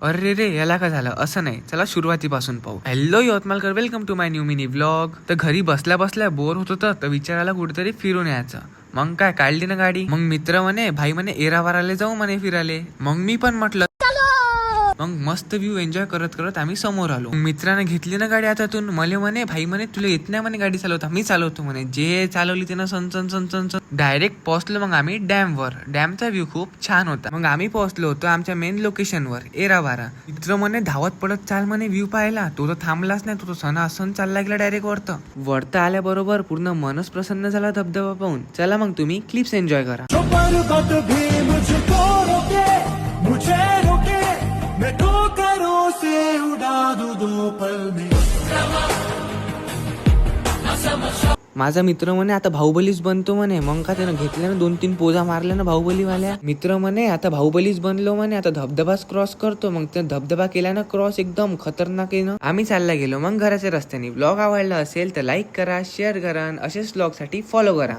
अरे रे याला काय झालं? असं नाही, चला सुरुवातीपासून पाहू. हॅलो यवतमाळकर, welcome to my new mini vlog. तर घरी बसल्या बसल्या बोर होत होतं, तर विचारायला कुठेतरी फिरून यायचं. मग काय काढली ना गाडी. मग मित्र म्हणे भाई म्हणे एरावाराला जाऊ म्हणे फिराले. मग मी पण म्हटलं. मग मस्त व्ह्यू एन्जॉय करत करत आम्ही समोर आलो. मित्राने घेतली ना गाडी हातातून. मला म्हणे भाई म्हणे तुला येत नाही म्हणे गाडी चालवता. मी चालवतो म्हणे. जे चालवली त्यानं सनसन सनसन सन डायरेक्ट पोहोचलो मग आम्ही डॅमवर. डॅमचा व्ह्यू खूप छान होता. मग आम्ही पोहोचलो होतो आमच्या मेन लोकेशनवर एरावारा. मित्र म्हणे धावत पडत चाल म्हणे व्ह्यू पाहायला. तो तर थांबलाच नाही, तो सण चालला गेला डायरेक्ट वरतं आल्याबरोबर पूर्ण मनच प्रसन्न झाला धबधबा पाहून. चला मग तुम्ही क्लिप्स एन्जॉय करा. माझा मित्र म्हणे आता बाहुबलीच बनतो म्हणे. मग का त्यानं घेतल्या ना 2-3 पोजा मारल्या ना बाहुबलीवाल्या. मित्र म्हणे आता बाहुबलीच बनलो म्हणे. आता धबधबाच क्रॉस करतो. मग त्या धबधबा केला ना क्रॉस एकदम खतरनाक आहे ना. आम्ही चालला गेलो मग घराच्या रस्त्याने. ब्लॉग आवडला असेल तर लाईक करा, शेअर करा, असेच ब्लॉग साठी फॉलो करा.